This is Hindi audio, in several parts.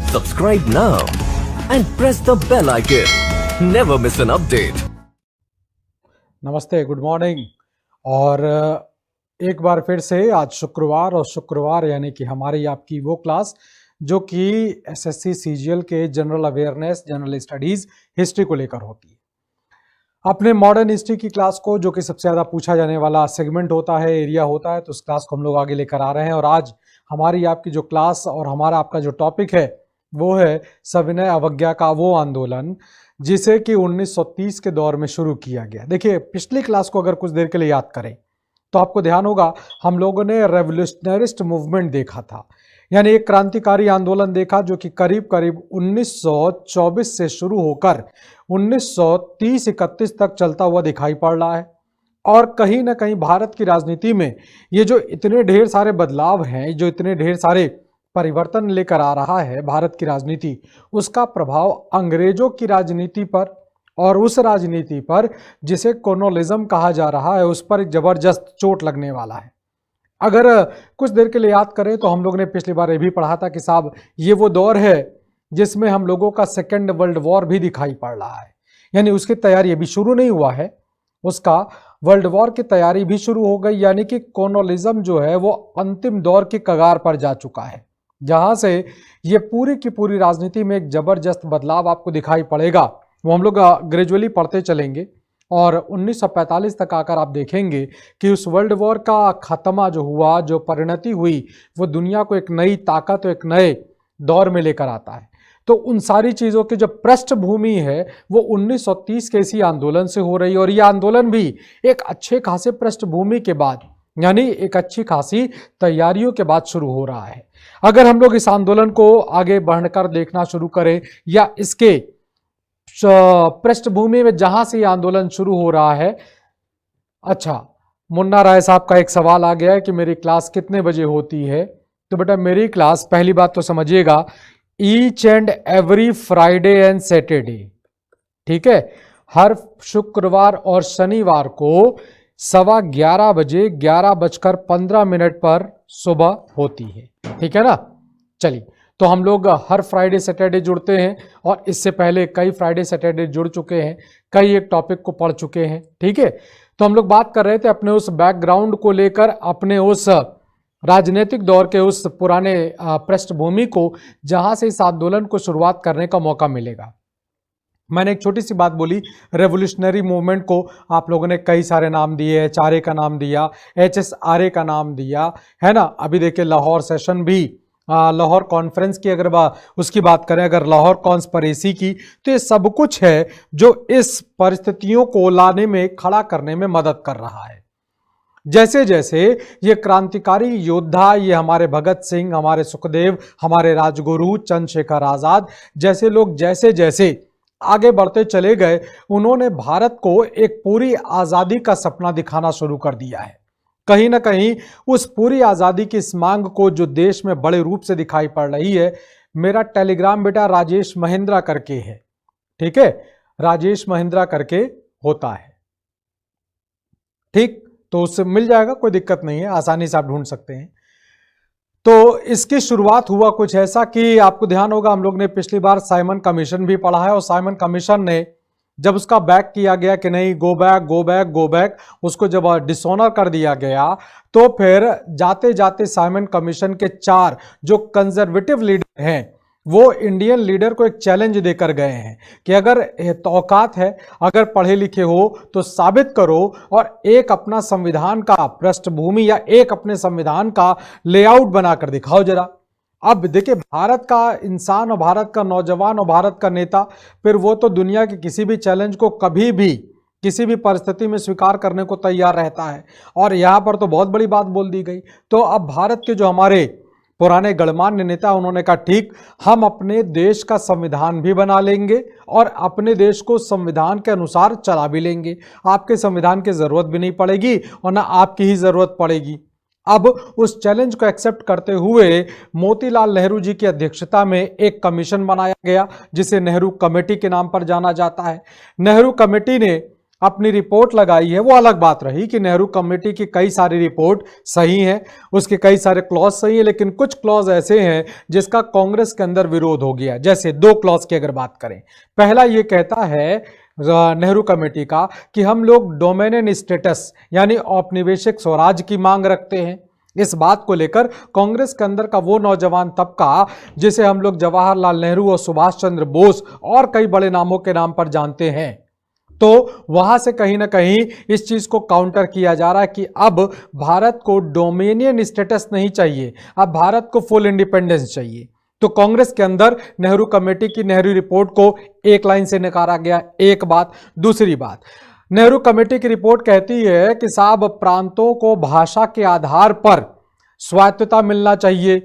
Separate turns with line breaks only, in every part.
Subscribe now and press the bell icon. Never miss an update.
नमस्ते, गुड मॉर्निंग। और एक बार फिर से आज शुक्रवार, और शुक्रवार यानी कि हमारी आपकी वो क्लास जो कि एसएससी सीजीएल के general awareness, general studies, history को लेकर होती है। अपने मॉडर्न हिस्ट्री की क्लास को, जो कि सबसे ज़्यादा पूछा जाने वाला सेगमेंट होता है, एरिया होता है, तो उस क्लास को हम लोग आगे लेकर आ रहे हैं। और आज हमारी आपकी जो क्लास और हमारा आपका जो टॉपिक है वो है सविनय अवज्ञा का वो आंदोलन जिसे कि 1930 के दौर में शुरू किया गया। देखिए, पिछली क्लास को अगर कुछ देर के लिए याद करें तो आपको ध्यान होगा हम लोगों ने रेवोल्यूशनरिस्ट मूवमेंट देखा था, यानी एक क्रांतिकारी आंदोलन देखा जो कि करीब करीब 1924 से शुरू होकर 1930-31 तक चलता हुआ दिखाई पड़ रहा है। और कहीं ना कहीं भारत की राजनीति में ये जो इतने ढेर सारे बदलाव हैं, जो इतने ढेर सारे परिवर्तन लेकर आ रहा है भारत की राजनीति, उसका प्रभाव अंग्रेजों की राजनीति पर और उस राजनीति पर जिसे कॉलोनियलिज्म कहा जा रहा है उस पर जबरदस्त चोट लगने वाला है। अगर कुछ देर के लिए याद करें तो हम लोग ने पिछली बार ये भी पढ़ा था कि साहब ये वो दौर है जिसमें हम लोगों का सेकेंड वर्ल्ड वॉर भी दिखाई पड़ रहा है, यानी उसकी तैयारी अभी शुरू नहीं हुआ है, उसका वर्ल्ड वॉर की तैयारी भी शुरू हो गई, यानी कि कॉलोनियलिज्म जो है वो अंतिम दौर की कगार पर जा चुका है, जहां से ये पूरी की पूरी राजनीति में एक जबरदस्त बदलाव आपको दिखाई पड़ेगा। वो हम लोग ग्रेजुअली पढ़ते चलेंगे और 1945 तक आकर आप देखेंगे कि उस वर्ल्ड वॉर का खात्मा जो हुआ, जो परिणति हुई, वो दुनिया को एक नई ताकत, एक नए दौर में लेकर आता है। तो उन सारी चीज़ों की जो पृष्ठभूमि है वो 1930 के इसी आंदोलन से हो रही है। और ये आंदोलन भी एक अच्छे खासे पृष्ठभूमि के बाद, यानी एक अच्छी खासी तैयारियों के बाद शुरू हो रहा है। अगर हम लोग इस आंदोलन को आगे बढ़कर देखना शुरू करें या इसके पृष्ठभूमि में जहां से ये आंदोलन शुरू हो रहा है, अच्छा, मुन्ना राय साहब का एक सवाल आ गया है कि मेरी क्लास कितने बजे होती है। तो बेटा मेरी क्लास, पहली बात तो समझिएगा, each and every Friday and Saturday, ठीक है, हर शुक्रवार और शनिवार को 11:15 बजे 11:15 पर सुबह होती है, ठीक है ना। चलिए, तो हम लोग हर फ्राइडे सैटरडे जुड़ते हैं और इससे पहले कई फ्राइडे सैटरडे जुड़ चुके हैं, कई एक टॉपिक को पढ़ चुके हैं, ठीक है। तो हम लोग बात कर रहे थे अपने उस बैकग्राउंड को लेकर, अपने उस राजनीतिक दौर के उस पुराने पृष्ठभूमि को जहां से इस आंदोलन को शुरुआत करने का मौका मिलेगा। मैंने एक छोटी सी बात बोली, रेवोल्यूशनरी मूवमेंट को आप लोगों ने कई सारे नाम दिए, HRA का नाम दिया, HSRA का नाम दिया, है ना। अभी देखिए लाहौर सेशन भी, लाहौर कॉन्फ्रेंस की अगर उसकी बात करें, अगर लाहौर कॉन्स्पिरेसी की, तो ये सब कुछ है जो इस परिस्थितियों को लाने में, खड़ा करने में मदद कर रहा है। जैसे जैसे ये क्रांतिकारी योद्धा, ये हमारे भगत सिंह, हमारे सुखदेव, हमारे राजगुरु चंद्रशेखर आजाद जैसे लोग जैसे जैसे आगे बढ़ते चले गए, उन्होंने भारत को एक पूरी आज़ादी का सपना दिखाना शुरू कर दिया है। कहीं ना कहीं उस पूरी आज़ादी की इस मांग को जो देश में बड़े रूप से दिखाई पड़ रही है, मेरा टेलीग्राम बेटा राजेश महिंद्रा करके है, ठीक है, राजेश महिंद्रा करके होता है, ठीक, तो उससे मिल जाएगा, कोई दिक्कत नहीं है, आसानी से आप ढूंढ सकते हैं। तो इसकी शुरुआत हुआ कुछ ऐसा कि आपको ध्यान होगा हम लोग ने पिछली बार साइमन कमीशन भी पढ़ा है, और साइमन कमीशन ने जब उसका बैक किया गया कि नहीं, go back go back go back, उसको जब डिसऑनर कर दिया गया, तो फिर जाते जाते साइमन कमीशन के 4 जो कंजर्वेटिव लीडर हैं वो इंडियन लीडर को एक चैलेंज देकर गए हैं कि अगर औकात है, अगर पढ़े लिखे हो तो साबित करो और एक अपना संविधान का पृष्ठभूमि या एक अपने संविधान का लेआउट बनाकर दिखाओ जरा। अब देखिए, भारत का इंसान और भारत का नौजवान और भारत का नेता, फिर वो तो दुनिया के किसी भी चैलेंज को कभी भी किसी भी परिस्थिति में स्वीकार करने को तैयार रहता है। और यहाँ पर तो बहुत बड़ी बात बोल दी गई। तो अब भारत के जो हमारे पुराने गणमान्य नेता, उन्होंने कहा ठीक, हम अपने देश का संविधान भी बना लेंगे और अपने देश को संविधान के अनुसार चला भी लेंगे, आपके संविधान की जरूरत भी नहीं पड़ेगी और ना आपकी ही जरूरत पड़ेगी। अब उस चैलेंज को एक्सेप्ट करते हुए मोतीलाल नेहरू जी की अध्यक्षता में एक कमीशन बनाया गया जिसे नेहरू कमेटी के नाम पर जाना जाता है। नेहरू कमेटी ने अपनी रिपोर्ट लगाई है, वो अलग बात रही कि नेहरू कमेटी की कई सारी रिपोर्ट सही हैं, उसके कई सारे क्लॉज सही हैं, लेकिन कुछ क्लॉज ऐसे हैं जिसका कांग्रेस के अंदर विरोध हो गया। जैसे दो क्लॉज की अगर बात करें, पहला ये कहता है नेहरू कमेटी का कि हम लोग डोमिनियन स्टेटस यानी औपनिवेशिक स्वराज की मांग रखते हैं। इस बात को लेकर कांग्रेस के अंदर का वो नौजवान तबका जिसे हम लोग जवाहरलाल नेहरू और सुभाष चंद्र बोस और कई बड़े नामों के नाम पर जानते हैं, तो वहां से कहीं ना कहीं इस चीज को काउंटर किया जा रहा है कि अब भारत को डोमिनियन स्टेटस नहीं चाहिए, अब भारत को फुल इंडिपेंडेंस चाहिए। तो कांग्रेस के अंदर नेहरू कमेटी की नेहरू रिपोर्ट को एक लाइन से नकारा गया, एक बात। दूसरी बात, नेहरू कमेटी की रिपोर्ट कहती है कि साहब प्रांतों को भाषा के आधार पर स्वायत्तता मिलना चाहिए।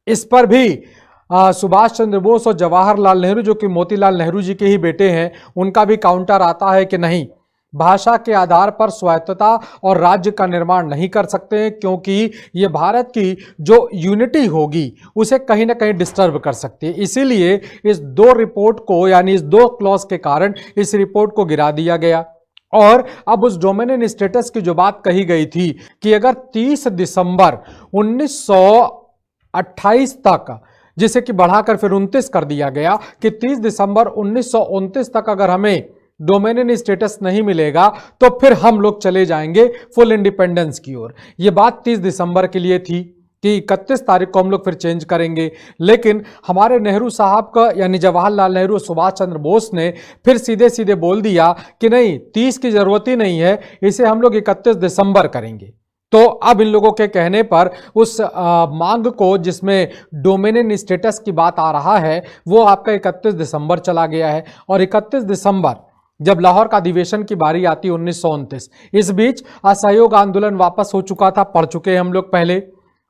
इस पर भी सुभाष चंद्र बोस और जवाहरलाल नेहरू, जो कि मोतीलाल नेहरू जी के ही बेटे हैं, उनका भी काउंटर आता है कि नहीं, भाषा के आधार पर स्वायत्तता और राज्य का निर्माण नहीं कर सकते हैं, क्योंकि ये भारत की जो यूनिटी होगी उसे कहीं ना कहीं डिस्टर्ब कर सकती है। इसीलिए इस दो रिपोर्ट को, यानी इस दो क्लॉज के कारण इस रिपोर्ट को गिरा दिया गया। और अब उस डोमिनियन स्टेटस की जो बात कही गई थी कि अगर 30 दिसंबर 1928 तक, जिसे कि बढ़ाकर फिर 29 कर दिया गया, कि 30 दिसंबर 1929 तक अगर हमें डोमिनियन स्टेटस नहीं मिलेगा तो फिर हम लोग चले जाएंगे फुल इंडिपेंडेंस की ओर। यह बात 30 दिसंबर के लिए थी कि 31 तारीख को हम लोग फिर चेंज करेंगे, लेकिन हमारे नेहरू साहब का यानी जवाहरलाल नेहरू और सुभाष चंद्र बोस ने फिर सीधे सीधे बोल दिया कि नहीं, 30 की जरूरत ही नहीं है, इसे हम लोग 31 दिसंबर करेंगे। तो अब इन लोगों के कहने पर उस मांग को, जिसमें डोमिनियन स्टेटस की बात आ रहा है, वो आपका 31 दिसंबर चला गया है। और 31 दिसंबर जब लाहौर का अधिवेशन की बारी आती 1929, इस बीच असहयोग आंदोलन वापस हो चुका था, पढ़ चुके हैं हम लोग पहले,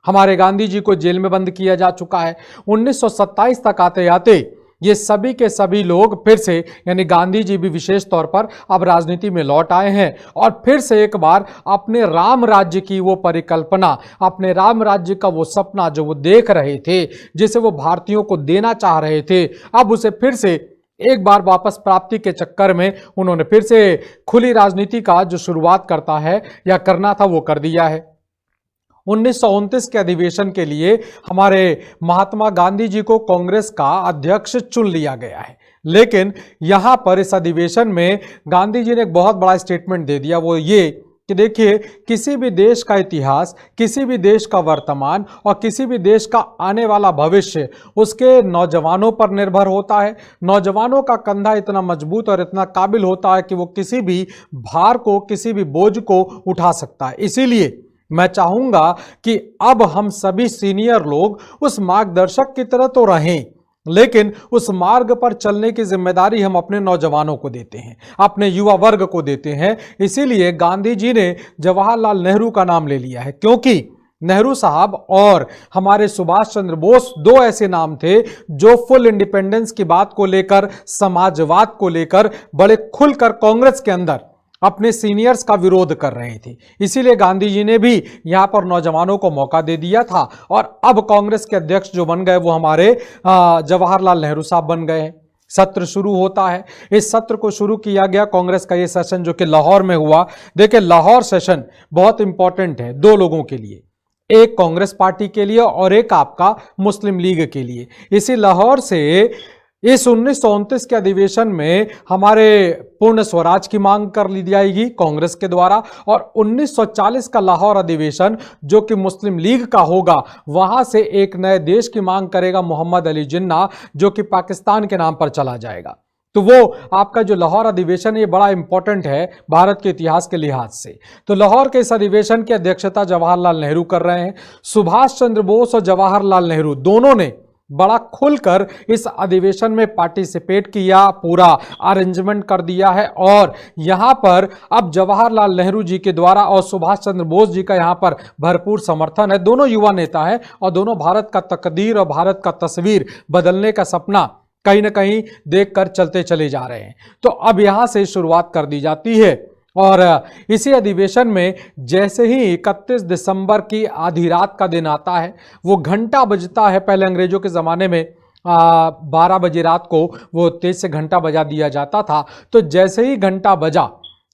हमारे गांधी जी को जेल में बंद किया जा चुका है। 1927 तक आते आते ये सभी के सभी लोग फिर से, यानी गांधी जी भी विशेष तौर पर, अब राजनीति में लौट आए हैं और फिर से एक बार अपने राम राज्य की वो परिकल्पना, अपने राम राज्य का वो सपना जो वो देख रहे थे, जिसे वो भारतीयों को देना चाह रहे थे, अब उसे फिर से एक बार वापस प्राप्ति के चक्कर में उन्होंने फिर से खुली राजनीति का जो शुरुआत करता है या करना था वो कर दिया है। 1929 के अधिवेशन के लिए हमारे महात्मा गांधी जी को कांग्रेस का अध्यक्ष चुन लिया गया है, लेकिन यहां पर इस अधिवेशन में गांधी जी ने एक बहुत बड़ा स्टेटमेंट दे दिया। वो ये कि देखिए, किसी भी देश का इतिहास, किसी भी देश का वर्तमान और किसी भी देश का आने वाला भविष्य उसके नौजवानों पर निर्भर होता है। नौजवानों का कंधा इतना मजबूत और इतना काबिल होता है कि वो किसी भी भार को, किसी भी बोझ को उठा सकता है। इसीलिए मैं चाहूंगा कि अब हम सभी सीनियर लोग उस मार्गदर्शक की तरह तो रहें, लेकिन उस मार्ग पर चलने की जिम्मेदारी हम अपने नौजवानों को देते हैं, अपने युवा वर्ग को देते हैं। इसीलिए गांधी जी ने जवाहरलाल नेहरू का नाम ले लिया है, क्योंकि नेहरू साहब और हमारे सुभाष चंद्र बोस दो ऐसे नाम थे जो फुल इंडिपेंडेंस की बात को लेकर, समाजवाद को लेकर बड़े खुलकर कांग्रेस के अंदर अपने सीनियर्स का विरोध कर रहे थे। इसीलिए गांधी जी ने भी यहां पर नौजवानों को मौका दे दिया था और अब कांग्रेस के अध्यक्ष जो बन गए वो हमारे जवाहरलाल नेहरू साहब बन गए हैं। सत्र शुरू होता है। इस सत्र को शुरू किया गया कांग्रेस का ये सेशन जो कि लाहौर में हुआ। देखिए, लाहौर सेशन बहुत इंपॉर्टेंट है दो लोगों के लिए, एक कांग्रेस पार्टी के लिए और एक आपका मुस्लिम लीग के लिए। इसी लाहौर से इस 1929 के अधिवेशन में हमारे पूर्ण स्वराज की मांग कर ली जाएगी कांग्रेस के द्वारा, और 1940 का लाहौर अधिवेशन जो कि मुस्लिम लीग का होगा, वहां से एक नए देश की मांग करेगा मोहम्मद अली जिन्ना, जो कि पाकिस्तान के नाम पर चला जाएगा। तो वो आपका जो लाहौर अधिवेशन है ये बड़ा इंपॉर्टेंट है भारत के इतिहास के लिहाज से। तो लाहौर के इस अधिवेशन की अध्यक्षता जवाहरलाल नेहरू कर रहे हैं। सुभाष चंद्र बोस और जवाहरलाल नेहरू दोनों ने बड़ा खुलकर इस अधिवेशन में पार्टिसिपेट किया, पूरा अरेंजमेंट कर दिया है। और यहां पर अब जवाहरलाल नेहरू जी के द्वारा और सुभाष चंद्र बोस जी का यहां पर भरपूर समर्थन है। दोनों युवा नेता हैं और दोनों भारत का तकदीर और भारत का तस्वीर बदलने का सपना कहीं ना कहीं देखकर चलते चले जा रहे हैं। तो अब यहां से शुरुआत कर दी जाती है और इसी अधिवेशन में जैसे ही 31 दिसंबर की आधी रात का दिन आता है, वो घंटा बजता है। पहले अंग्रेजों के ज़माने में 12 बजे रात को वो तेज से घंटा बजा दिया जाता था। तो जैसे ही घंटा बजा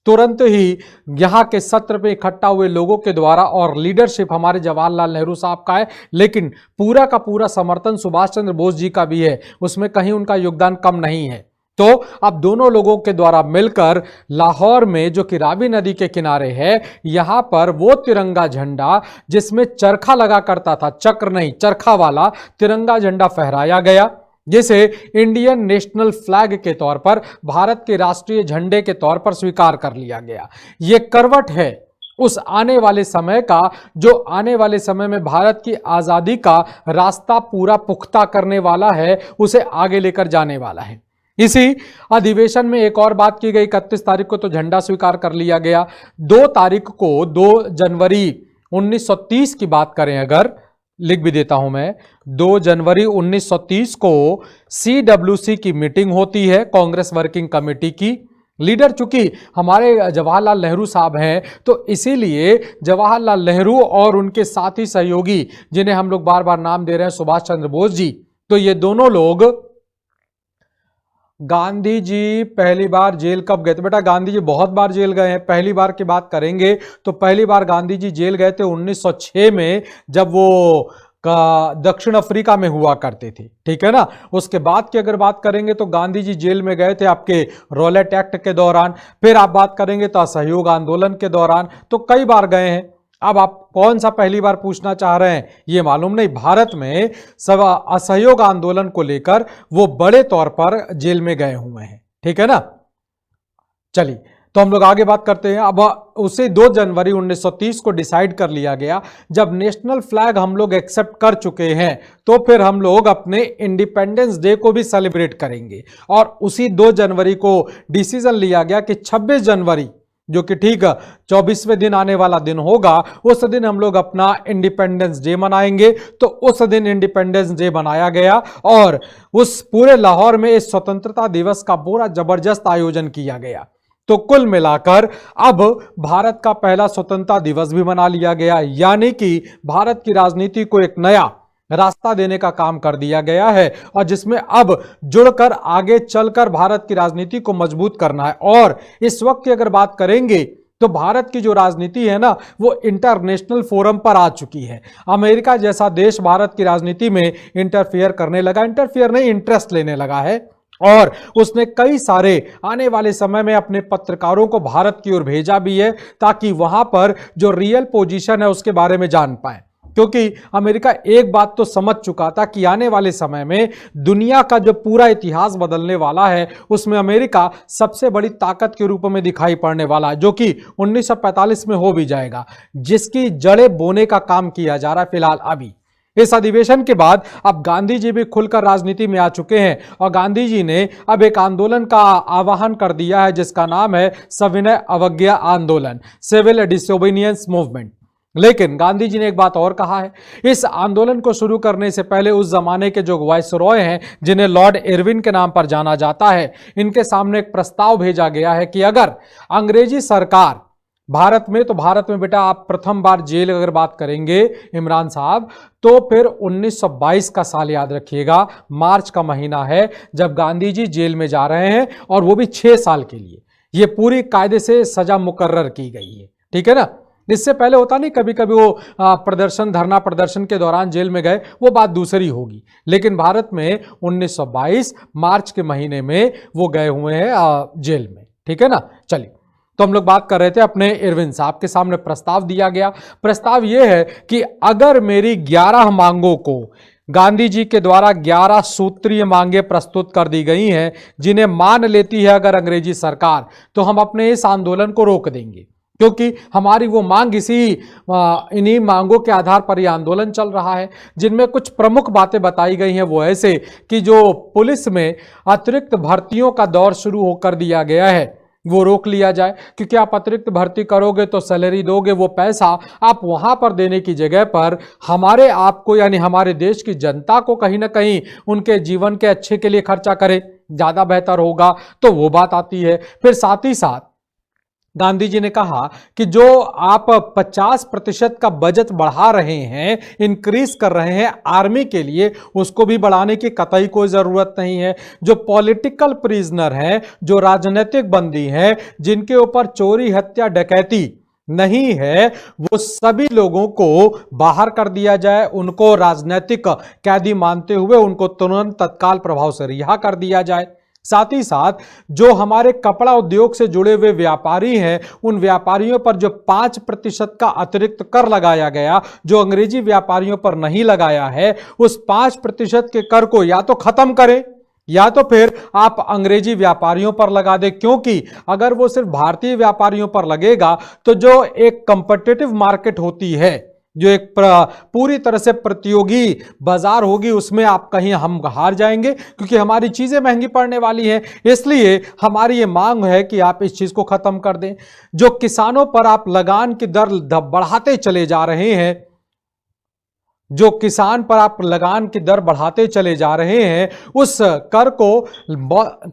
तुरंत ही यहाँ के सत्र पे इकट्ठा हुए लोगों के द्वारा, और लीडरशिप हमारे जवाहरलाल नेहरू साहब का है, लेकिन पूरा का पूरा समर्थन सुभाष चंद्र बोस जी का भी है, उसमें कहीं उनका योगदान कम नहीं है। तो अब दोनों लोगों के द्वारा मिलकर लाहौर में, जो कि रावी नदी के किनारे है, यहां पर वो तिरंगा झंडा जिसमें चरखा लगा करता था, चक्र नहीं चरखा वाला तिरंगा झंडा फहराया गया, जिसे इंडियन नेशनल फ्लैग के तौर पर, भारत के राष्ट्रीय झंडे के तौर पर स्वीकार कर लिया गया। ये करवट है उस आने वाले समय का, जो आने वाले समय में भारत की आजादी का रास्ता पूरा पुख्ता करने वाला है, उसे आगे लेकर जाने वाला है। इसी अधिवेशन में एक और बात की गई, 31 तारीख को तो झंडा स्वीकार कर लिया गया। 2 तारीख को, 2 जनवरी 1930 की बात करें अगर, लिख भी देता हूं मैं, 2 जनवरी 1930 को CWC की मीटिंग होती है, कांग्रेस वर्किंग कमेटी की। लीडर चूंकि हमारे जवाहरलाल नेहरू साहब हैं, तो इसीलिए जवाहरलाल नेहरू और उनके साथी सहयोगी, जिन्हें हम लोग बार बार नाम दे रहे हैं सुभाष चंद्र बोस जी, तो ये दोनों लोग, गांधी जी पहली बार जेल कब गए थे? बेटा गांधी जी बहुत बार जेल गए हैं। पहली बार की बात करेंगे तो पहली बार गांधी जी जेल गए थे 1906 में, जब वो दक्षिण अफ्रीका में हुआ करते थे, ठीक है ना। उसके बाद की अगर बात करेंगे तो गांधी जी जेल में गए थे आपके रॉलेट एक्ट के दौरान, फिर आप बात करेंगे तो असहयोग आंदोलन के दौरान, तो कई बार गए हैं। अब आप कौन सा पहली बार पूछना चाह रहे हैं ये मालूम नहीं। भारत में सब असहयोग आंदोलन को लेकर वो बड़े तौर पर जेल में गए हुए हैं, ठीक है ना। चलिए तो हम लोग आगे बात करते हैं। अब उसे 2 जनवरी 1930 को डिसाइड कर लिया गया, जब नेशनल फ्लैग हम लोग एक्सेप्ट कर चुके हैं तो फिर हम लोग अपने इंडिपेंडेंस डे को भी सेलिब्रेट करेंगे। और उसी 2 जनवरी को डिसीजन लिया गया कि 26 जनवरी, जो कि ठीक 24वें दिन आने वाला दिन होगा, उस दिन हम लोग अपना इंडिपेंडेंस डे मनाएंगे। तो उस दिन इंडिपेंडेंस डे बनाया गया और उस पूरे लाहौर में इस स्वतंत्रता दिवस का पूरा जबरदस्त आयोजन किया गया। तो कुल मिलाकर अब भारत का पहला स्वतंत्रता दिवस भी मना लिया गया, यानी कि भारत की राजनीति को एक नया रास्ता देने का काम कर दिया गया है, और जिसमें अब जुड़कर आगे चलकर भारत की राजनीति को मजबूत करना है। और इस वक्त की अगर बात करेंगे तो भारत की जो राजनीति है ना, वो इंटरनेशनल फोरम पर आ चुकी है। अमेरिका जैसा देश भारत की राजनीति में इंटरफियर करने लगा, इंटरफियर नहीं, इंटरेस्ट लेने लगा है, और उसने कई सारे आने वाले समय में अपने पत्रकारों को भारत की ओर भेजा भी है, ताकि वहां पर जो रियल पोजीशन है उसके बारे में जान पाए। क्योंकि अमेरिका एक बात तो समझ चुका था कि आने वाले समय में दुनिया का जो पूरा इतिहास बदलने वाला है, उसमें अमेरिका सबसे बड़ी ताकत के रूप में दिखाई पड़ने वाला है, जो कि 1945 में हो भी जाएगा, जिसकी जड़ें बोने का काम किया जा रहा है फिलहाल अभी। इस अधिवेशन के बाद अब गांधी जी भी खुलकर राजनीति में आ चुके हैं, और गांधी जी ने अब एक आंदोलन का आह्वान कर दिया है, जिसका नाम है सविनय अवज्ञा आंदोलन, सिविल डिसोबीडियंस मूवमेंट। लेकिन गांधी जी ने एक बात और कहा है, इस आंदोलन को शुरू करने से पहले उस जमाने के जो वायसरॉय हैं, जिन्हें लॉर्ड इरविन के नाम पर जाना जाता है, इनके सामने एक प्रस्ताव भेजा गया है कि अगर अंग्रेजी सरकार भारत में, तो भारत में बेटा आप प्रथम बार जेल अगर बात करेंगे इमरान साहब, तो फिर 1922 का साल याद रखिएगा, मार्च का महीना है जब गांधी जी जेल में जा रहे हैं, और वो भी 6 साल के लिए। ये पूरी कायदे से सजा मुकर्रर की गई है, ठीक है ना। इससे पहले होता नहीं, कभी कभी वो प्रदर्शन, धरना प्रदर्शन के दौरान जेल में गए, वो बात दूसरी होगी, लेकिन भारत में 1922 मार्च के महीने में वो गए हुए हैं जेल में, ठीक है ना। चलिए तो हम लोग बात कर रहे थे अपने इरविन साहब के सामने प्रस्ताव दिया गया। प्रस्ताव यह है कि अगर मेरी 11 मांगों को, गांधी जी के द्वारा 11 सूत्रीय मांगे प्रस्तुत कर दी गई हैं, जिन्हें मान लेती है अगर अंग्रेजी सरकार, तो हम अपने इस आंदोलन को रोक देंगे, क्योंकि हमारी वो मांग इन्हीं मांगों के आधार पर यह आंदोलन चल रहा है। जिनमें कुछ प्रमुख बातें बताई गई हैं वो ऐसे कि जो पुलिस में अतिरिक्त भर्तियों का दौर शुरू होकर दिया गया है, वो रोक लिया जाए, क्योंकि आप अतिरिक्त भर्ती करोगे तो सैलरी दोगे, वो पैसा आप वहां पर देने की जगह पर हमारे आपको, यानी हमारे देश की जनता को कहीं ना कहीं उनके जीवन के अच्छे के लिए खर्चा करें, ज्यादा बेहतर होगा, तो वो बात आती है। फिर साथ ही साथ गांधी जी ने कहा कि जो आप 50% का बजट बढ़ा रहे हैं, इंक्रीज कर रहे हैं आर्मी के लिए, उसको भी बढ़ाने की कतई कोई जरूरत नहीं है। जो पॉलिटिकल प्रिजनर हैं, जो राजनीतिक बंदी हैं, जिनके ऊपर चोरी, हत्या, डकैती नहीं है, वो सभी लोगों को बाहर कर दिया जाए, उनको राजनीतिक कैदी मानते हुए उनको तुरंत तत्काल प्रभाव से रिहा कर दिया जाए। साथ ही साथ जो हमारे कपड़ा उद्योग से जुड़े हुए व्यापारी हैं, उन व्यापारियों पर जो 5% का अतिरिक्त कर लगाया गया, जो अंग्रेजी व्यापारियों पर नहीं लगाया है, उस 5% के कर को या तो खत्म करें या तो फिर आप अंग्रेजी व्यापारियों पर लगा दें। क्योंकि अगर वो सिर्फ भारतीय व्यापारियों पर लगेगा तो जो एक कंपिटिटिव मार्केट होती है, जो एक पूरी तरह से प्रतियोगी बाजार होगी, उसमें आप कहीं हम हार जाएंगे, क्योंकि हमारी चीजें महंगी पड़ने वाली हैं। इसलिए हमारी ये मांग है कि आप इस चीज को खत्म कर दें। जो किसानों पर आप लगान की दर बढ़ाते चले जा रहे हैं, जो किसान पर आप लगान की दर बढ़ाते चले जा रहे हैं, उस कर को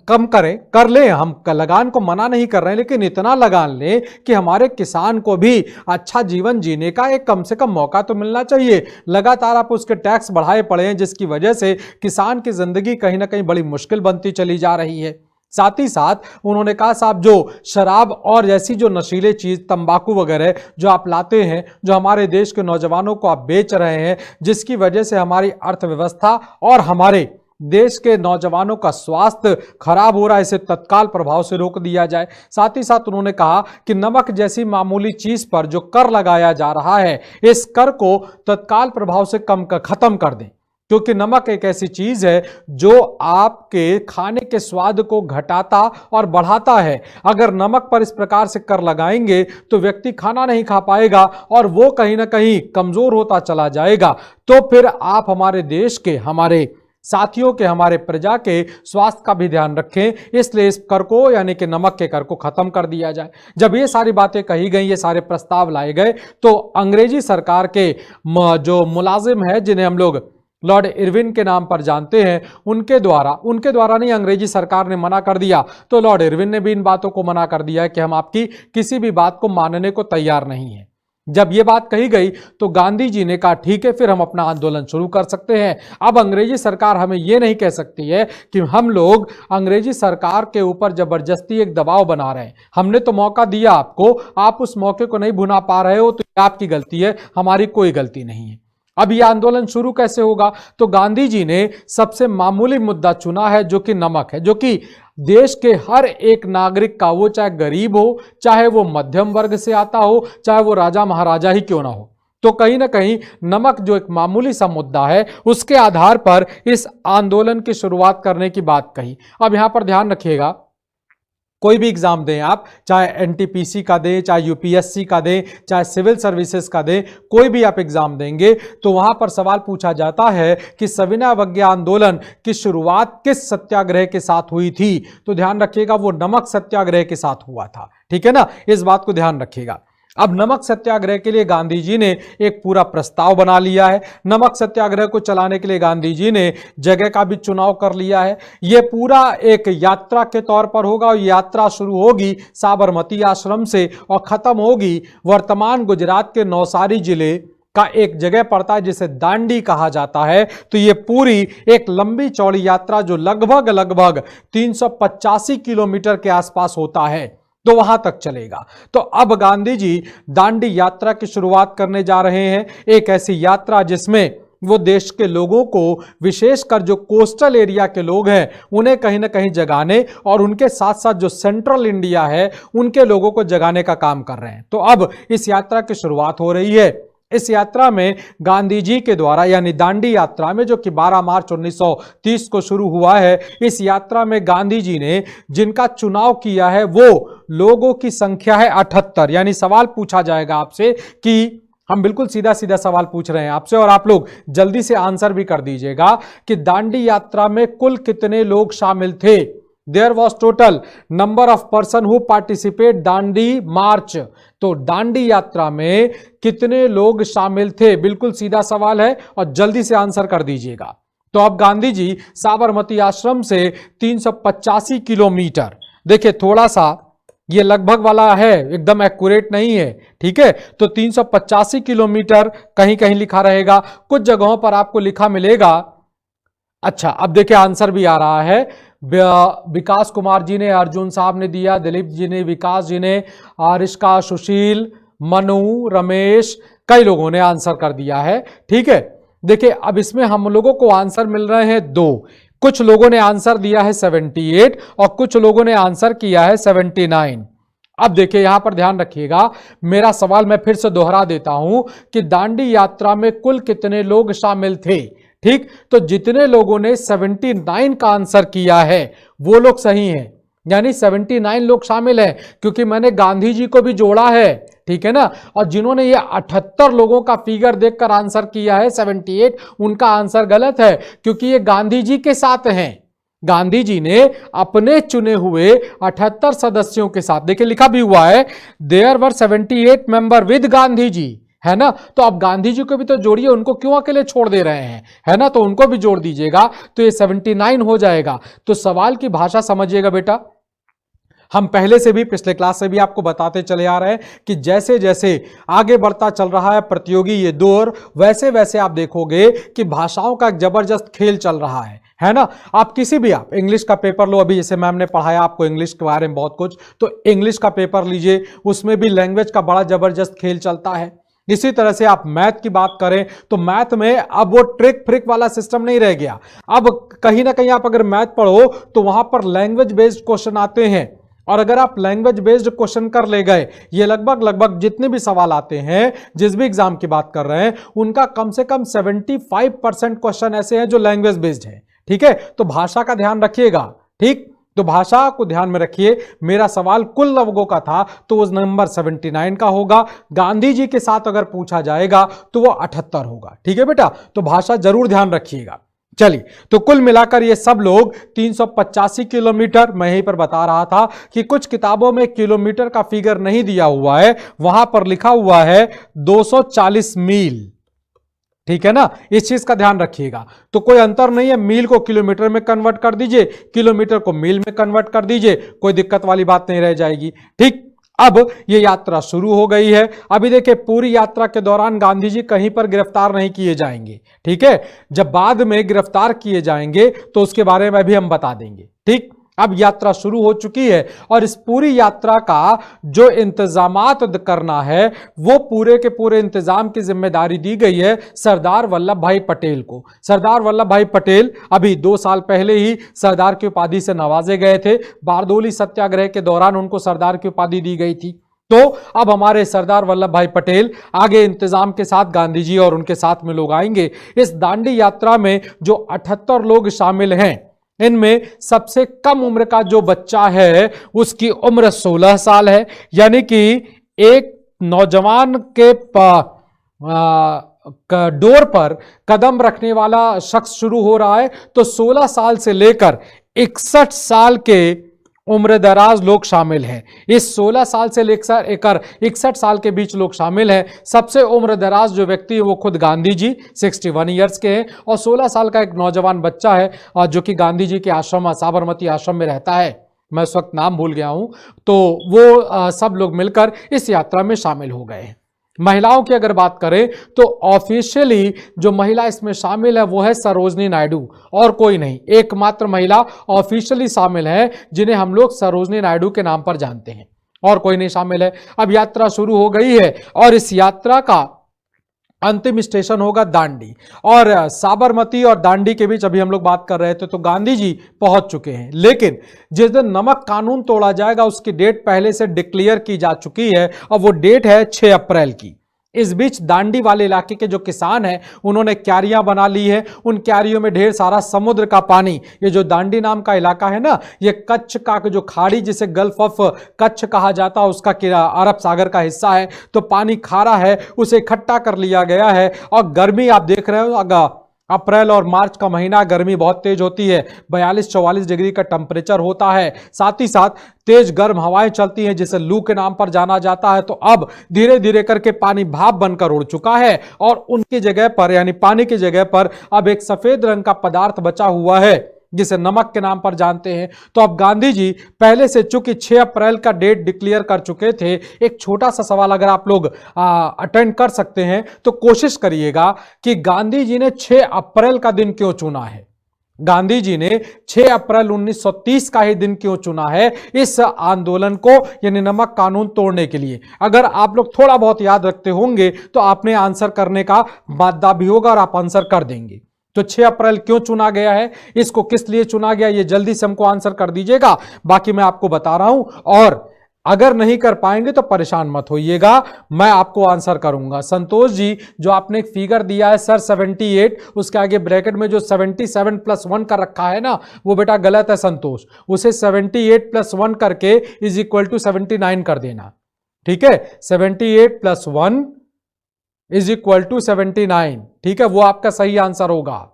कम करें, कर लें। हम लगान को मना नहीं कर रहे हैं, लेकिन इतना लगान लें कि हमारे किसान को भी अच्छा जीवन जीने का एक कम से कम मौका तो मिलना चाहिए। लगातार आप उसके टैक्स बढ़ाए पड़े हैं, जिसकी वजह से किसान की जिंदगी कहीं ना कहीं बड़ी मुश्किल बनती चली जा रही है। साथ ही साथ उन्होंने कहा, साहब जो शराब और जैसी जो नशीले चीज, तंबाकू वगैरह जो आप लाते हैं, जो हमारे देश के नौजवानों को आप बेच रहे हैं, जिसकी वजह से हमारी अर्थव्यवस्था और हमारे देश के नौजवानों का स्वास्थ्य खराब हो रहा है, इसे तत्काल प्रभाव से रोक दिया जाए। साथ ही साथ उन्होंने कहा कि नमक जैसी मामूली चीज पर जो कर लगाया जा रहा है, इस कर को तत्काल प्रभाव से खत्म कर दें, क्योंकि नमक एक ऐसी चीज है जो आपके खाने के स्वाद को घटाता और बढ़ाता है। अगर नमक पर इस प्रकार से कर लगाएंगे तो व्यक्ति खाना नहीं खा पाएगा और वो कहीं ना कहीं कमजोर होता चला जाएगा। तो फिर आप हमारे देश के, हमारे साथियों के, हमारे प्रजा के स्वास्थ्य का भी ध्यान रखें। इसलिए इस कर को, यानी कि नमक के कर को खत्म कर दिया जाए। जब ये सारी बातें कही गई, ये सारे प्रस्ताव लाए गए, तो अंग्रेजी सरकार के जो मुलाजिम है, जिन्हें हम लोग लॉर्ड इरविन के नाम पर जानते हैं, उनके द्वारा नहीं, अंग्रेजी सरकार ने मना कर दिया। तो लॉर्ड इरविन ने भी इन बातों को मना कर दिया कि हम आपकी किसी भी बात को मानने को तैयार नहीं है। जब ये बात कही गई तो गांधी जी ने कहा, ठीक है, फिर हम अपना आंदोलन शुरू कर सकते हैं। अब अंग्रेजी सरकार हमें यह नहीं कह सकती है कि हम लोग अंग्रेजी सरकार के ऊपर जबरदस्ती एक दबाव बना रहे हैं। हमने तो मौका दिया आपको, आप उस मौके को नहीं भुना पा रहे हो, तो आपकी गलती है, हमारी कोई गलती नहीं है। अब यह आंदोलन शुरू कैसे होगा? तो गांधी जी ने सबसे मामूली मुद्दा चुना है, जो कि नमक है, जो कि देश के हर एक नागरिक का, वो चाहे गरीब हो, चाहे वो मध्यम वर्ग से आता हो, चाहे वो राजा महाराजा ही क्यों ना हो, तो कहीं ना कहीं नमक जो एक मामूली सा मुद्दा है, उसके आधार पर इस आंदोलन की शुरुआत करने की बात कही। अब यहां पर ध्यान रखिएगा, कोई भी एग्जाम दें आप, चाहे एनटीपीसी का दें, चाहे यूपीएससी का दें, चाहे सिविल सर्विसेज का दें, कोई भी आप एग्जाम देंगे तो वहां पर सवाल पूछा जाता है कि सविनय अवज्ञा आंदोलन की शुरुआत किस सत्याग्रह के साथ हुई थी? तो ध्यान रखिएगा, वो नमक सत्याग्रह के साथ हुआ था। ठीक है ना, इस बात को ध्यान रखिएगा। अब नमक सत्याग्रह के लिए गांधी जी ने एक पूरा प्रस्ताव बना लिया है। नमक सत्याग्रह को चलाने के लिए गांधी जी ने जगह का भी चुनाव कर लिया है। यह पूरा एक यात्रा के तौर पर होगा और यात्रा शुरू होगी साबरमती आश्रम से और खत्म होगी वर्तमान गुजरात के नवसारी जिले का एक जगह पड़ता है जिसे दांडी कहा जाता है। तो ये पूरी एक लंबी चौड़ी यात्रा जो लगभग 385 किलोमीटर के आसपास होता है, तो वहां तक चलेगा। तो अब गांधी जी दांडी यात्रा की शुरुआत करने जा रहे हैं, एक ऐसी यात्रा जिसमें वो देश के लोगों को, विशेषकर जो कोस्टल एरिया के लोग हैं, उन्हें कहीं ना कहीं जगाने और उनके साथ साथ जो सेंट्रल इंडिया है उनके लोगों को जगाने का काम कर रहे हैं। तो अब इस यात्रा की शुरुआत हो रही है। इस यात्रा में गांधी जी के द्वारा, यानी दांडी यात्रा में, जो कि 12 मार्च 1930 को शुरू हुआ है, इस यात्रा में गांधी जी ने जिनका चुनाव किया है वो लोगों की संख्या है 78। यानी सवाल पूछा जाएगा आपसे कि हम बिल्कुल सीधा सीधा सवाल पूछ रहे हैं आपसे और आप लोग जल्दी से आंसर भी कर दीजिएगा कि दांडी यात्रा में कुल कितने लोग शामिल थे? There was total number of person who participate Dandi मार्च। तो दांडी यात्रा में कितने लोग शामिल थे? बिल्कुल सीधा सवाल है और जल्दी से आंसर कर दीजिएगा। तो अब गांधी जी साबरमती आश्रम से 385 किलोमीटर, देखिए थोड़ा सा ये लगभग वाला है, एकदम एक्यूरेट नहीं है, ठीक है। तो 385 किलोमीटर कहीं कहीं लिखा रहेगा, कुछ जगहों पर आपको लिखा मिलेगा। अच्छा, अब देखिए आंसर भी आ रहा है। विकास कुमार जी ने, अर्जुन साहब ने दिया, दिलीप जी ने, विकास जी ने, आरिष्का, सुशील, मनु, रमेश, कई लोगों ने आंसर कर दिया है, ठीक है। देखिए अब इसमें हम लोगों को आंसर मिल रहे हैं दो। कुछ लोगों ने आंसर दिया है 78 और कुछ लोगों ने आंसर किया है 79। अब देखिए यहां पर ध्यान रखिएगा, मेरा सवाल मैं फिर से दोहरा देता हूं कि दांडी यात्रा में कुल कितने लोग शामिल थे, ठीक। तो जितने लोगों ने 79 का आंसर किया है वो लोग सही हैं, यानी 79 लोग शामिल हैं, क्योंकि मैंने गांधी जी को भी जोड़ा है, ठीक है ना। और जिन्होंने ये 78 लोगों का फिगर देखकर आंसर किया है 78, उनका आंसर गलत है, क्योंकि ये गांधी जी के साथ हैं। गांधी जी ने अपने चुने हुए 78 सदस्यों के साथ, देखिए लिखा भी हुआ है, there were 78 member with Gandhi ji, है ना। तो अब गांधी जी को भी तो जोड़िए, उनको क्यों अकेले छोड़ दे रहे हैं, है ना। तो उनको भी जोड़ दीजिएगा तो ये 79 हो जाएगा। तो सवाल की भाषा समझिएगा बेटा, हम पहले से भी, पिछले क्लास से भी आपको बताते चले आ रहे हैं कि जैसे जैसे आगे बढ़ता चल रहा है प्रतियोगी ये दौर, वैसे वैसे आप देखोगे कि भाषाओं का एक जबरदस्त खेल चल रहा है ना। आप किसी भी, आप इंग्लिश का पेपर लो, अभी जैसे मैम ने पढ़ाया आपको इंग्लिश के बारे में बहुत कुछ, तो इंग्लिश का पेपर लीजिए, उसमें भी लैंग्वेज का बड़ा जबरदस्त खेल चलता है। इसी तरह से आप मैथ की बात करें तो मैथ में अब वो ट्रिक फ्रिक वाला सिस्टम नहीं रह गया। अब कहीं ना कहीं आप अगर मैथ पढ़ो तो वहां पर लैंग्वेज बेस्ड क्वेश्चन आते हैं, और अगर आप लैंग्वेज बेस्ड क्वेश्चन कर ले गए, ये लगभग जितने भी सवाल आते हैं, जिस भी एग्जाम की बात कर रहे हैं, उनका कम से कम 75% क्वेश्चन ऐसे हैं जो लैंग्वेज बेस्ड है, ठीक है। तो भाषा का ध्यान रखिएगा, ठीक। तो भाषा को ध्यान में रखिए। मेरा सवाल कुल लोगों का था तो वो नंबर 79 का होगा, गांधी जी के साथ अगर पूछा जाएगा तो वो 78 होगा, ठीक है बेटा। तो भाषा जरूर ध्यान रखिएगा। चलिए, तो कुल मिलाकर ये सब लोग 385 किलोमीटर, मैं यहीं पर बता रहा था कि कुछ किताबों में किलोमीटर का फिगर नहीं दिया हुआ है, वहां पर लिखा हुआ है 240 मील, ठीक है ना। इस चीज का ध्यान रखिएगा। तो कोई अंतर नहीं है, मील को किलोमीटर में कन्वर्ट कर दीजिए, किलोमीटर को मील में कन्वर्ट कर दीजिए, कोई दिक्कत वाली बात नहीं रह जाएगी, ठीक। अब ये यात्रा शुरू हो गई है। अभी देखिए पूरी यात्रा के दौरान गांधी जी कहीं पर गिरफ्तार नहीं किए जाएंगे, ठीक है। जब बाद में गिरफ्तार किए जाएंगे तो उसके बारे में भी हम बता देंगे, ठीक। अब यात्रा शुरू हो चुकी है और इस पूरी यात्रा का जो इंतजामात करना है, वो पूरे के पूरे इंतजाम की जिम्मेदारी दी गई है सरदार वल्लभ भाई पटेल को। सरदार वल्लभ भाई पटेल अभी 2 साल पहले ही सरदार की उपाधि से नवाजे गए थे। बारदोली सत्याग्रह के दौरान उनको सरदार की उपाधि दी गई थी। तो अब हमारे सरदार वल्लभ भाई पटेल आगे इंतजाम के साथ गांधी जी और उनके साथ में लोग आएंगे। इस दांडी यात्रा में जो 78 लोग शामिल हैं, इनमें सबसे कम उम्र का जो बच्चा है उसकी उम्र 16 साल है, यानी कि एक नौजवान के डोर पर कदम रखने वाला शख्स शुरू हो रहा है। तो 16 साल से लेकर 61 साल के उम्र दराज लोग शामिल हैं। इस 16 साल से लेकर 61 साल के बीच लोग शामिल हैं। सबसे उम्र दराज जो व्यक्ति है वो खुद गांधी जी 61 ईयर्स के हैं, और 16 साल का एक नौजवान बच्चा है जो कि गांधी जी के आश्रम, साबरमती आश्रम में रहता है, मैं उस वक्त नाम भूल गया हूं। तो वो सब लोग मिलकर इस यात्रा में शामिल हो गए हैं। महिलाओं की अगर बात करें तो ऑफिशियली जो महिला इसमें शामिल है वो है सरोजनी नायडू, और कोई नहीं, एकमात्र महिला ऑफिशियली शामिल है जिन्हें हम लोग सरोजनी नायडू के नाम पर जानते हैं, और कोई नहीं शामिल है। अब यात्रा शुरू हो गई है और इस यात्रा का अंतिम स्टेशन होगा दांडी, और साबरमती और दांडी के बीच अभी हम लोग बात कर रहे थे तो गांधी जी पहुंच चुके हैं। लेकिन जिस दिन नमक कानून तोड़ा जाएगा उसकी डेट पहले से डिक्लेयर की जा चुकी है, और वो डेट है 6 अप्रैल की। इस बीच दांडी वाले इलाके के जो किसान हैं उन्होंने क्यारियां बना ली है। उन क्यारियों में ढेर सारा समुद्र का पानी, ये जो दांडी नाम का इलाका है ना, ये कच्छ का जो खाड़ी जिसे गल्फ ऑफ कच्छ कहा जाता है उसका अरब सागर का हिस्सा है, तो पानी खारा है, उसे इकट्ठा कर लिया गया है। और गर्मी आप देख रहे हो, अप्रैल और मार्च का महीना गर्मी बहुत तेज होती है, 42-44 डिग्री का टेम्परेचर होता है, साथ ही साथ तेज गर्म हवाएं चलती हैं जिसे लू के नाम पर जाना जाता है। तो अब धीरे धीरे करके पानी भाप बनकर उड़ चुका है, और उनकी जगह पर, यानी पानी की जगह पर अब एक सफेद रंग का पदार्थ बचा हुआ है जिसे नमक के नाम पर जानते हैं। तो अब गांधी जी पहले से चूंकि 6 अप्रैल का डेट डिक्लेयर कर चुके थे, एक छोटा सा सवाल अगर आप लोग अटेंड कर सकते हैं तो कोशिश करिएगा कि गांधी जी ने 6 अप्रैल का दिन क्यों चुना है। गांधी जी ने 6 अप्रैल 1930 का ही दिन क्यों चुना है इस आंदोलन को, यानी नमक कानून तोड़ने के लिए। अगर आप लोग थोड़ा बहुत याद रखते होंगे तो आपने आंसर करने का मादा भी होगा और आप आंसर कर देंगे। तो 6 अप्रैल क्यों चुना गया है, इसको किस लिए चुना गया, ये जल्दी से हमको आंसर कर दीजिएगा। बाकी मैं आपको बता रहा हूं, और अगर नहीं कर पाएंगे तो परेशान मत होइएगा, मैं आपको आंसर करूंगा। संतोष जी, जो आपने एक फिगर दिया है सर 78, उसके आगे ब्रैकेट में जो 77 + 1 का रखा है ना, वो बेटा गलत है संतोष। उसे 78 + 1 करके = 79 कर देना, ठीक है। 78 + 1 = 79, ठीक है, वो आपका सही आंसर होगा।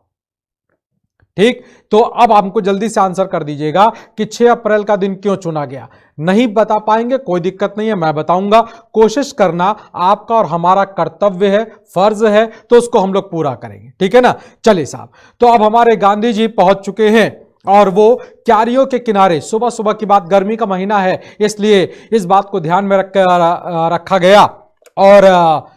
ठीक, तो अब हमको जल्दी से आंसर कर दीजिएगा कि 6 अप्रैल का दिन क्यों चुना गया। नहीं बता पाएंगे कोई दिक्कत नहीं है, मैं बताऊंगा। कोशिश करना आपका और हमारा कर्तव्य है, फर्ज है, तो उसको हम लोग पूरा करेंगे, ठीक है ना। चलिए साहब, तो अब हमारे गांधी जी पहुंच चुके हैं और वो क्यारियों के किनारे, सुबह सुबह की बात, गर्मी का महीना है इसलिए इस बात को ध्यान में रखा गया। और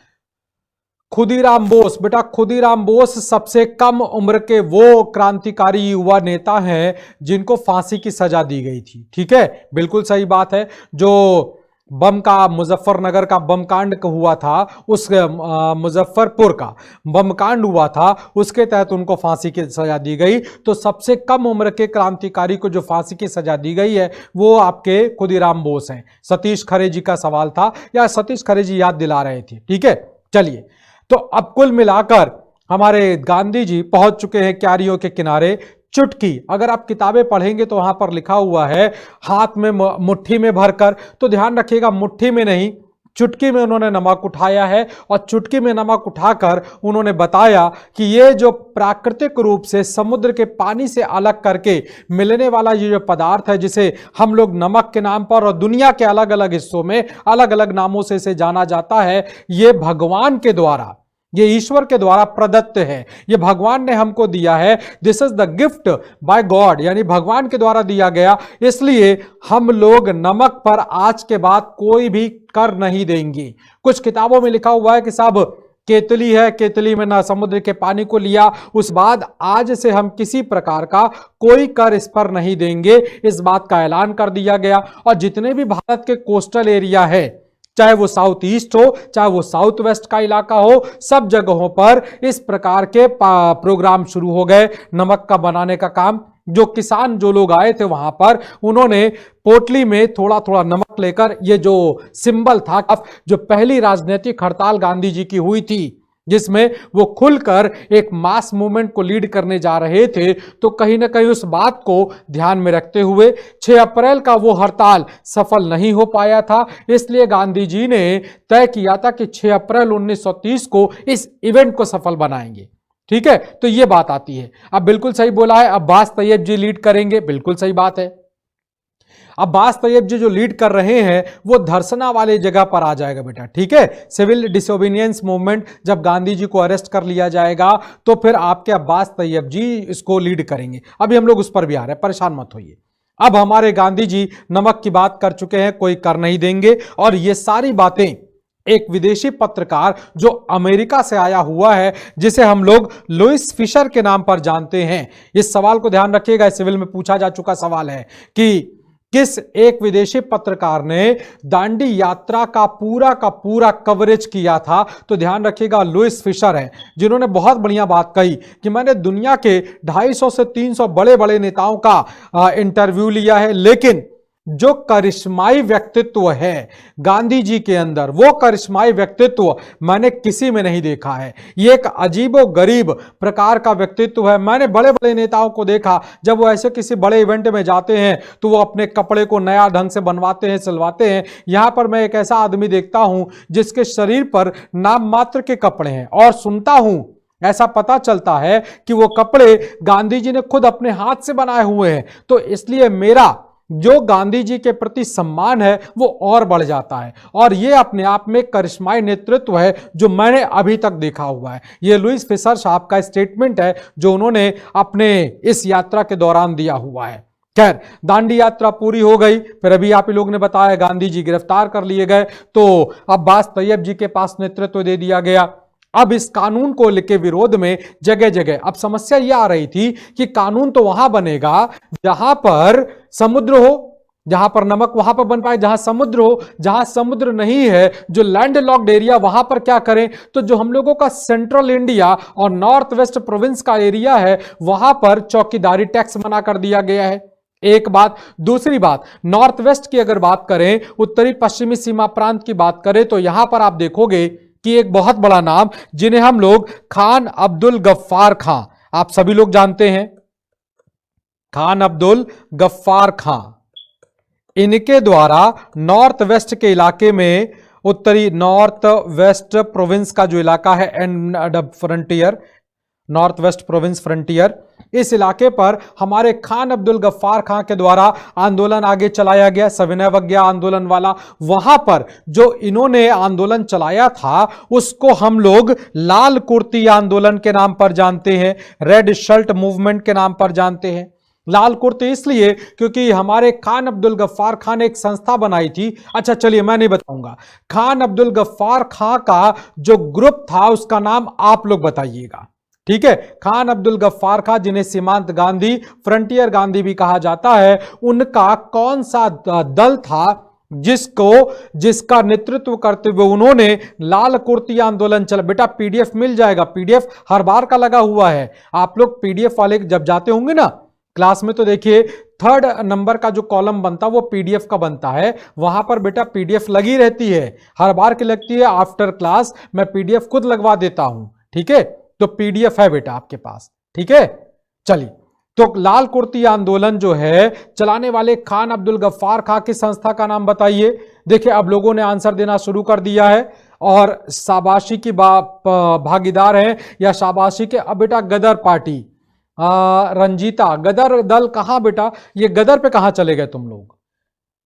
खुदीराम बोस, बेटा खुदीराम बोस सबसे कम उम्र के वो क्रांतिकारी युवा नेता हैं जिनको फांसी की सजा दी गई थी, ठीक है, बिल्कुल सही बात है। जो बम का, मुजफ्फरनगर का बम कांड हुआ था, उस मुजफ्फरपुर का बम कांड हुआ था, उसके तहत उनको फांसी की सजा दी गई। तो सबसे कम उम्र के क्रांतिकारी को जो फांसी की सजा दी गई है वो आपके खुदीराम बोस हैं। सतीश खरे जी का सवाल था, या सतीश खरे जी याद दिला रहे थे, ठीक है। चलिए, तो अब कुल मिलाकर हमारे गांधी जी पहुंच चुके हैं क्यारियों के किनारे। चुटकी, अगर आप किताबें पढ़ेंगे तो वहां पर लिखा हुआ है हाथ में मुट्ठी में भरकर, तो ध्यान रखिएगा मुट्ठी में नहीं, चुटकी में उन्होंने नमक उठाया है। और चुटकी में नमक उठाकर उन्होंने बताया कि ये जो प्राकृतिक रूप से समुद्र के पानी से अलग करके मिलने वाला ये जो पदार्थ है, जिसे हम लोग नमक के नाम पर और दुनिया के अलग अलग हिस्सों में अलग अलग नामों से इसे जाना जाता है, ये भगवान के द्वारा, ये ईश्वर के द्वारा प्रदत्त है, ये भगवान ने हमको दिया है। This is the gift bye God, यानी भगवान के द्वारा दिया गया, इसलिए हम लोग नमक पर आज के बाद कोई भी कर नहीं देंगे। कुछ किताबों में लिखा हुआ है कि साहब केतली है, केतली में ना समुद्र के पानी को लिया, उस बाद आज से हम किसी प्रकार का कोई कर इस पर नहीं देंगे, इस बात का ऐलान कर दिया गया। और जितने भी भारत के कोस्टल एरिया है, चाहे वो साउथ ईस्ट हो, चाहे वो साउथ वेस्ट का इलाका हो, सब जगहों पर इस प्रकार के प्रोग्राम शुरू हो गए नमक का बनाने का काम। जो किसान, जो लोग आए थे वहां पर, उन्होंने पोटली में थोड़ा थोड़ा नमक लेकर, ये जो सिंबल था, अब जो पहली राजनीतिक हड़ताल गांधी जी की हुई थी, जिसमें वो खुलकर एक मास मूवमेंट को लीड करने जा रहे थे, तो कहीं ना कहीं उस बात को ध्यान में रखते हुए 6 अप्रैल का वो हड़ताल सफल नहीं हो पाया था, इसलिए गांधी जी ने तय किया था कि 6 अप्रैल 1930 को इस इवेंट को सफल बनाएंगे, ठीक है। तो ये बात आती है। अब बिल्कुल सही बोला है, अब्बास तैयब जी लीड करेंगे, बिल्कुल सही बात है। अब्बास तैयब जी जो लीड कर रहे हैं वो धरसना वाले जगह पर आ जाएगा बेटा, ठीक है। सिविल डिसोबीनियंस मूवमेंट, जब गांधी जी को अरेस्ट कर लिया जाएगा तो फिर आपके अब्बास तैयब जी इसको लीड करेंगे। अभी हम लोग उस पर भी आ रहे हैं, परेशान मत होइए। अब हमारे गांधी जी नमक की बात कर चुके हैं, कोई कर नहीं देंगे, और ये सारी बातें एक विदेशी पत्रकार जो अमेरिका से आया हुआ है, जिसे हम लोग लुइस फिशर के नाम पर जानते हैं। इस सवाल को ध्यान रखिएगा, सिविल में पूछा जा चुका सवाल है कि किस एक विदेशी पत्रकार ने दांडी यात्रा का पूरा कवरेज किया था, तो ध्यान रखिएगा लुइस फिशर है, जिन्होंने बहुत बढ़िया बात कही कि मैंने दुनिया के 250 से 300 बड़े बड़े नेताओं का इंटरव्यू लिया है, लेकिन जो करिश्माई व्यक्तित्व है गांधी जी के अंदर, वो करिश्माई व्यक्तित्व मैंने किसी में नहीं देखा है। ये एक अजीबो गरीब प्रकार का व्यक्तित्व है। मैंने बड़े बड़े नेताओं को देखा, जब वो ऐसे किसी बड़े इवेंट में जाते हैं तो वो अपने कपड़े को नया ढंग से बनवाते हैं, सिलवाते हैं। यहां पर मैं एक ऐसा आदमी देखता हूं जिसके शरीर पर नाम मात्र के कपड़े हैं, और सुनता हूं, ऐसा पता चलता है कि वो कपड़े गांधी जी ने खुद अपने हाथ से बनाए हुए हैं। तो इसलिए मेरा जो गांधी जी के प्रति सम्मान है वो और बढ़ जाता है। और ये अपने आप में करिश्माई नेतृत्व है जो मैंने अभी तक देखा हुआ है। ये लुईस फिशर साहब का स्टेटमेंट है जो उन्होंने अपने इस यात्रा के दौरान दिया हुआ है। खैर, दांडी यात्रा पूरी हो गई, फिर अभी आप ही लोग ने बताया गांधी जी गिरफ्तार कर लिए गए, तो अब्बास तैयब जी के पास नेतृत्व दे दिया गया। अब इस कानून को लेकर विरोध में जगह जगह अब समस्या यह आ रही थी कि कानून तो वहां बनेगा जहां पर समुद्र हो, जहां पर नमक वहां पर बन पाए, जहां समुद्र हो, जहां समुद्र नहीं है, जो लैंड लॉक्ड एरिया, वहां पर क्या करें? तो जो हम लोगों का सेंट्रल इंडिया और नॉर्थ वेस्ट प्रोविंस का एरिया है वहां पर चौकीदारी टैक्स मना कर दिया गया है। एक बात। दूसरी बात, नॉर्थ वेस्ट की अगर बात करें, उत्तरी पश्चिमी सीमा प्रांत की बात करें, तो यहां पर आप देखोगे कि एक बहुत बड़ा नाम जिन्हें हम लोग खान अब्दुल गफ्फार खां, आप सभी लोग जानते हैं, खान अब्दुल गफ्फार खां, इनके द्वारा नॉर्थ वेस्ट के इलाके में, उत्तरी नॉर्थ वेस्ट प्रोविंस का जो इलाका है and frontier, north west province frontier, इस इलाके पर हमारे खान अब्दुल गफ्फार खां के द्वारा आंदोलन आगे चलाया गया, सविनय अवज्ञा आंदोलन वाला। वहां पर जो इन्होंने आंदोलन चलाया था उसको हम लोग लाल कुर्ती आंदोलन के नाम पर जानते हैं, रेड शर्ट मूवमेंट के नाम पर जानते हैं। लाल कुर्ती इसलिए क्योंकि हमारे खान अब्दुल गफ्फार खान ने एक संस्था बनाई थी। अच्छा चलिए, मैं नहीं बताऊंगा, खान अब्दुल गफ्फार खां का जो ग्रुप था उसका नाम आप लोग बताइएगा, ठीक है? खान अब्दुल गफ्फार खां, जिन्हें सीमांत गांधी, फ्रंटियर गांधी भी कहा जाता है, उनका कौन सा दल था जिसका नेतृत्व करते हुए उन्होंने लाल कुर्ती आंदोलन चला? बेटा पीडीएफ मिल जाएगा, पीडीएफ हर बार का लगा हुआ है। आप लोग पीडीएफ वाले जब जाते होंगे ना क्लास में, तो देखिए 3rd नंबर का जो कॉलम बनता है वो पीडीएफ का बनता है, वहां पर बेटा पीडीएफ लगी रहती है, हर बार की लगती है। आफ्टर क्लास मैं पीडीएफ खुद लगवा देता हूं, ठीक है? तो पीडीएफ है बेटा आपके पास, ठीक है? चलिए, तो लाल कुर्ती आंदोलन जो है चलाने वाले खान अब्दुल गफ्फार खां की संस्था का नाम बताइए। देखिए अब लोगों ने आंसर देना शुरू कर दिया है और शाबाशी की भागीदार हैं या शाबाशी के। अब बेटा गदर पार्टी, रंजीता, गदर दल कहां बेटा? ये गदर पे कहां चले गए तुम लोग?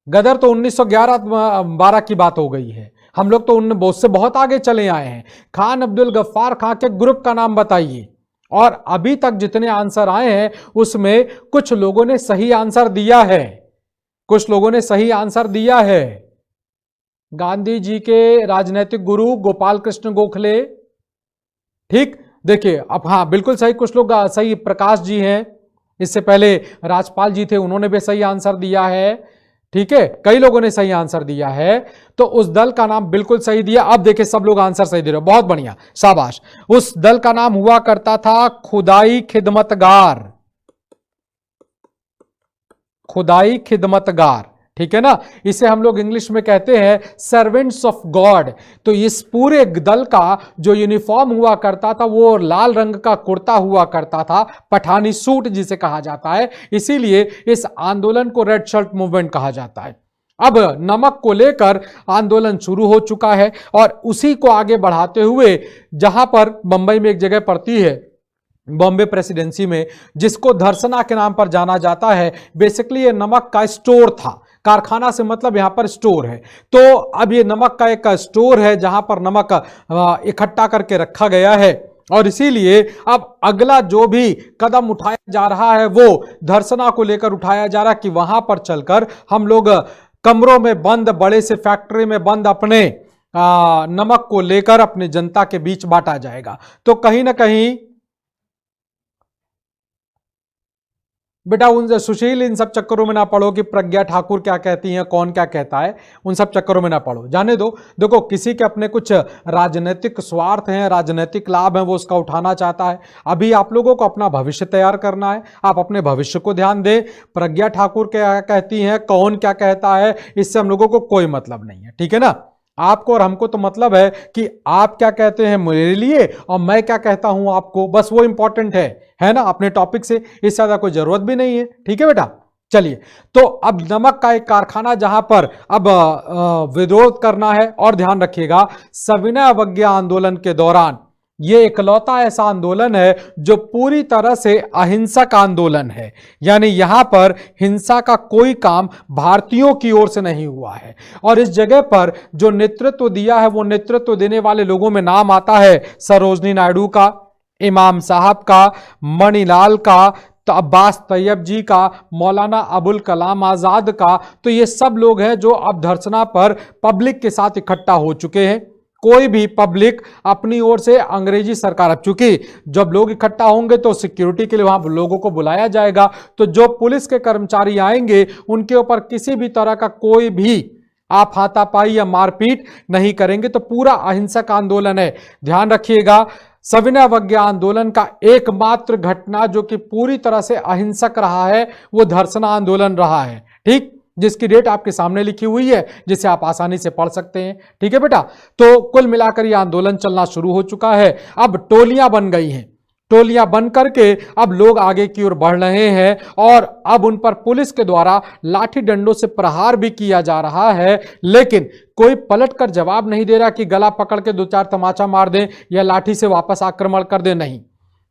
गदर तो 1911-12 की बात हो गई है, हम लोग तो उन से बहुत आगे चले आए हैं। खान अब्दुल गफ्फार खां के ग्रुप का नाम बताइए। और अभी तक जितने आंसर आए हैं उसमें कुछ लोगों ने सही आंसर दिया है, कुछ लोगों ने सही आंसर दिया है। गांधी जी के राजनीतिक गुरु गोपाल कृष्ण गोखले, ठीक, देखिए अब हाँ बिल्कुल सही, कुछ लोग सही, प्रकाश जी हैं, इससे पहले राजपाल जी थे, उन्होंने भी सही आंसर दिया है, ठीक है? कई लोगों ने सही आंसर दिया है, तो उस दल का नाम बिल्कुल सही दिया। अब देखिए सब लोग आंसर सही दे रहे हो, बहुत बढ़िया, शाबाश। उस दल का नाम हुआ करता था खुदाई खिदमतगार, खुदाई खिदमतगार, ठीक है ना? इसे हम लोग इंग्लिश में कहते हैं सर्वेंट्स ऑफ गॉड। तो इस पूरे दल का जो यूनिफॉर्म हुआ करता था वो लाल रंग का कुर्ता हुआ करता था, पठानी सूट जिसे कहा जाता है, इसीलिए इस आंदोलन को रेड शर्ट मूवमेंट कहा जाता है। अब नमक को लेकर आंदोलन शुरू हो चुका है और उसी को आगे बढ़ाते हुए जहां पर बंबई में एक जगह पड़ती है, बॉम्बे प्रेसिडेंसी में, जिसको धरसना के नाम पर जाना जाता है, बेसिकली ये नमक का स्टोर था। कारखाना से मतलब यहां पर स्टोर है। तो अब ये नमक का एक स्टोर है जहां पर नमक इकट्ठा करके रखा गया है और इसीलिए अब अगला जो भी कदम उठाया जा रहा है वो धरसना को लेकर उठाया जा रहा है कि वहां पर चलकर हम लोग कमरों में बंद, बड़े से फैक्ट्री में बंद अपने नमक को लेकर अपने जनता के बीच बांटा जाएगा। तो कहीं ना कहीं बेटा उन सुशील इन सब चक्करों में ना पड़ो कि प्रज्ञा ठाकुर क्या कहती हैं, कौन क्या कहता है, उन सब चक्करों में ना पड़ो, जाने दो। देखो किसी के अपने कुछ राजनीतिक स्वार्थ हैं, राजनीतिक लाभ हैं, वो उसका उठाना चाहता है। अभी आप लोगों को अपना भविष्य तैयार करना है, आप अपने भविष्य को ध्यान दें। प्रज्ञा ठाकुर क्या कहती हैं, कौन क्या कहता है, इससे हम लोगों को कोई मतलब नहीं है, ठीक है ना? आपको और हमको तो मतलब है कि आप क्या कहते हैं मेरे लिए और मैं क्या कहता हूं आपको, बस वो इंपॉर्टेंट है ना? अपने टॉपिक से इससे ज्यादा कोई जरूरत भी नहीं है, ठीक है बेटा? चलिए, तो अब नमक का एक कारखाना जहां पर अब विरोध करना है, और ध्यान रखिएगा सविनय अवज्ञा आंदोलन के दौरान ये इकलौता ऐसा आंदोलन है जो पूरी तरह से अहिंसक आंदोलन है, यानी यहां पर हिंसा का कोई काम भारतीयों की ओर से नहीं हुआ है। और इस जगह पर जो नेतृत्व दिया है वो नेतृत्व देने वाले लोगों में नाम आता है सरोजनी नायडू का, इमाम साहब का, मणिलाल का, तो अब्बास तैयब जी का, मौलाना अबुल कलाम आजाद का। तो ये सब लोग हैं जो अब धरसना पर पब्लिक के साथ इकट्ठा हो चुके हैं। कोई भी पब्लिक अपनी ओर से अंग्रेजी सरकार, अब चूंकि जब लोग इकट्ठा होंगे तो सिक्योरिटी के लिए वहां लोगों को बुलाया जाएगा, तो जो पुलिस के कर्मचारी आएंगे उनके ऊपर किसी भी तरह का कोई भी आप हाथापाई या मारपीट नहीं करेंगे। तो पूरा अहिंसक आंदोलन है। ध्यान रखिएगा, सविनय अवज्ञा आंदोलन का एकमात्र घटना जो कि पूरी तरह से अहिंसक रहा है वो धरसना आंदोलन रहा है, ठीक, जिसकी डेट आपके सामने लिखी हुई है, जिसे आप आसानी से पढ़ सकते हैं। ठीक है बेटा, तो कुल मिलाकर यह आंदोलन चलना शुरू हो चुका है। अब टोलियां बन गई हैं, टोलियां बन करके अब लोग आगे की ओर बढ़ रहे हैं और अब उन पर पुलिस के द्वारा लाठी डंडों से प्रहार भी किया जा रहा है, लेकिन कोई पलटकर जवाब नहीं दे रहा कि गला पकड़ के दो चार तमाचा मार दें या लाठी से वापस आक्रमण कर दें। नहीं,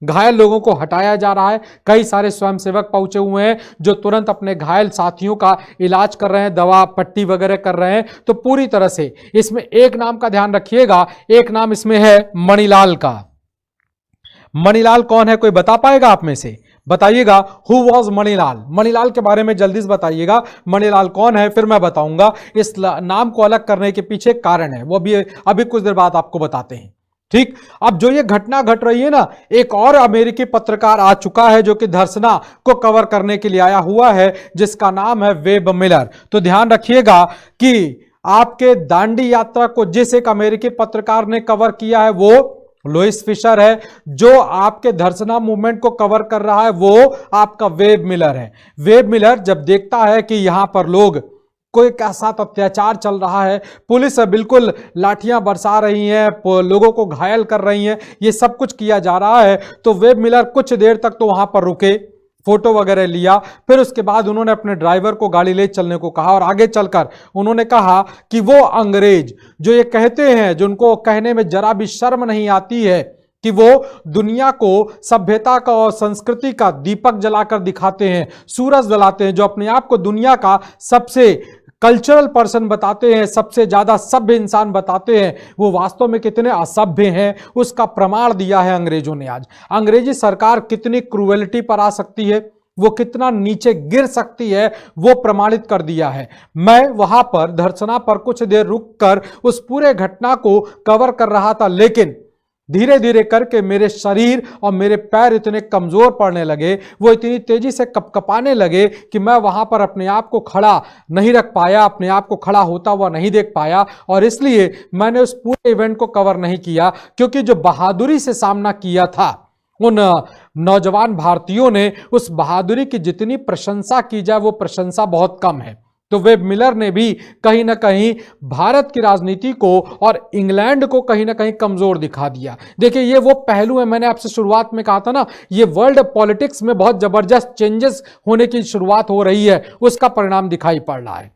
घायल लोगों को हटाया जा रहा है। कई सारे स्वयंसेवक पहुंचे हुए हैं जो तुरंत अपने घायल साथियों का इलाज कर रहे हैं, दवा पट्टी वगैरह कर रहे हैं। तो पूरी तरह से इसमें एक नाम का ध्यान रखिएगा, एक नाम इसमें है मणिलाल का। मणिलाल कौन है, कोई बता पाएगा आप में से? बताइएगा, हु वॉज मणिलाल? मणिलाल के बारे में जल्दी से बताइएगा, मणिलाल कौन है, फिर मैं बताऊंगा। इस नाम को अलग करने के पीछे कारण है, वो भी अभी कुछ देर बाद आपको बताते हैं। ठीक, अब जो ये घटना घट रही है ना, एक और अमेरिकी पत्रकार आ चुका है जो कि धरसना को कवर करने के लिए आया हुआ है, जिसका नाम है वेब मिलर। तो ध्यान रखिएगा कि आपके दांडी यात्रा को जिस एक अमेरिकी पत्रकार ने कवर किया है वो लुइस फिशर है, जो आपके धरसना मूवमेंट को कवर कर रहा है वो आपका वेब मिलर है। वेब मिलर जब देखता है कि यहां पर लोग कोई के साथ अत्याचार चल रहा है, पुलिस बिल्कुल लाठियां बरसा रही है, लोगों को घायल कर रही है, ये सब कुछ किया जा रहा है, तो वेब मिलर कुछ देर तक तो वहां पर रुके, फोटो वगैरह लिया, फिर उसके बाद उन्होंने अपने ड्राइवर को गाड़ी ले चलने को कहा और आगे चलकर उन्होंने कहा कि वो अंग्रेज जो ये कहते हैं, जिनको कहने में जरा भी शर्म नहीं आती है कि वो दुनिया को सभ्यता का और संस्कृति का दीपक जलाकर दिखाते हैं, सूरज जलाते हैं, जो अपने आप को दुनिया का सबसे कल्चरल पर्सन बताते हैं, सबसे ज्यादा सभ्य इंसान बताते हैं, वो वास्तव में कितने असभ्य हैं उसका प्रमाण दिया है अंग्रेजों ने। आज अंग्रेजी सरकार कितनी क्रूएलिटी पर आ सकती है, वो कितना नीचे गिर सकती है, वो प्रमाणित कर दिया है। मैं वहां पर धरसना पर कुछ देर रुककर उस पूरे घटना को कवर कर रहा था, लेकिन धीरे धीरे करके मेरे शरीर और मेरे पैर इतने कमजोर पड़ने लगे, वो इतनी तेजी से कपकपाने लगे कि मैं वहां पर अपने आप को खड़ा नहीं रख पाया, अपने आप को खड़ा होता हुआ नहीं देख पाया, और इसलिए मैंने उस पूरे इवेंट को कवर नहीं किया। क्योंकि जो बहादुरी से सामना किया था उन नौजवान भारतीयों ने, उस बहादुरी की जितनी प्रशंसा की जाए वो प्रशंसा बहुत कम है। तो वेब मिलर ने भी कहीं ना कहीं भारत की राजनीति को और इंग्लैंड को कहीं ना कहीं कमजोर दिखा दिया। देखिए, ये वो पहलू है, मैंने आपसे शुरुआत में कहा था ना, ये वर्ल्ड पॉलिटिक्स में बहुत जबरदस्त चेंजेस होने की शुरुआत हो रही है, उसका परिणाम दिखाई पड़ रहा है।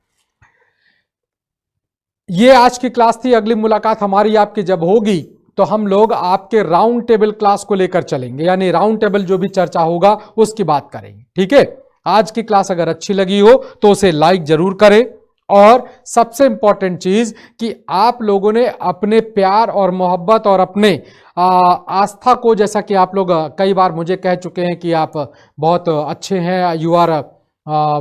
ये आज की क्लास थी। अगली मुलाकात हमारी आपकी जब होगी तो हम लोग आपके राउंड टेबल क्लास को लेकर चलेंगे, यानी राउंड टेबल जो भी चर्चा होगा उसकी बात करेंगे। ठीक है, आज की क्लास अगर अच्छी लगी हो तो उसे लाइक जरूर करें, और सबसे इंपॉर्टेंट चीज कि आप लोगों ने अपने प्यार और मोहब्बत और अपने आस्था को, जैसा कि आप लोग कई बार मुझे कह चुके हैं कि आप बहुत अच्छे हैं, you are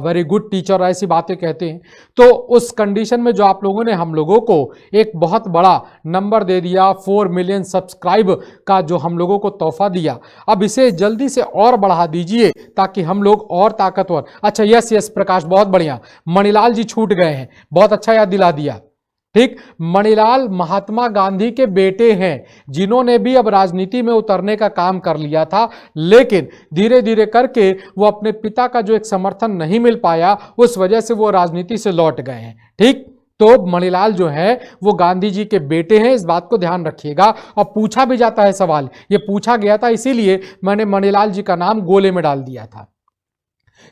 very good teacher, ऐसी बातें कहते हैं, तो उस कंडीशन में जो आप लोगों ने हम लोगों को एक बहुत बड़ा नंबर दे दिया, 4 मिलियन सब्सक्राइब का जो हम लोगों को तोहफा दिया, अब इसे जल्दी से और बढ़ा दीजिए ताकि हम लोग और ताकतवर। अच्छा, यस प्रकाश, बहुत बढ़िया, मणिलाल जी छूट गए हैं, बहुत अच्छा याद दिला दिया। ठीक, मणिलाल महात्मा गांधी के बेटे हैं, जिन्होंने भी अब राजनीति में उतरने का काम कर लिया था, लेकिन धीरे धीरे करके वो अपने पिता का जो एक समर्थन नहीं मिल पाया, उस वजह से वो राजनीति से लौट गए हैं। ठीक, तो मणिलाल जो है वो गांधी जी के बेटे हैं, इस बात को ध्यान रखिएगा। और पूछा भी जाता है सवाल, ये पूछा गया था, इसीलिए मैंने मणिलाल जी का नाम गोले में डाल दिया था।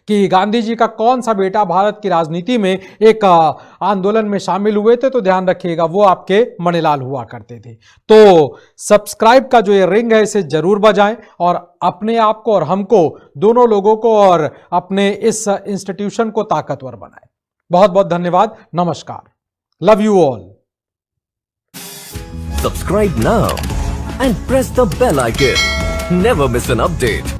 कि गांधी जी का कौन सा बेटा भारत की राजनीति में एक आंदोलन में शामिल हुए थे, तो ध्यान रखिएगा वो आपके मणिलाल हुआ करते थे। तो सब्सक्राइब का जो ये रिंग है इसे जरूर बजाएं और अपने आप को और हमको, दोनों लोगों को और अपने इस इंस्टीट्यूशन को ताकतवर बनाएं। बहुत बहुत धन्यवाद। नमस्कार। Love you all.
Subscribe now and press the bell icon. Never miss an update.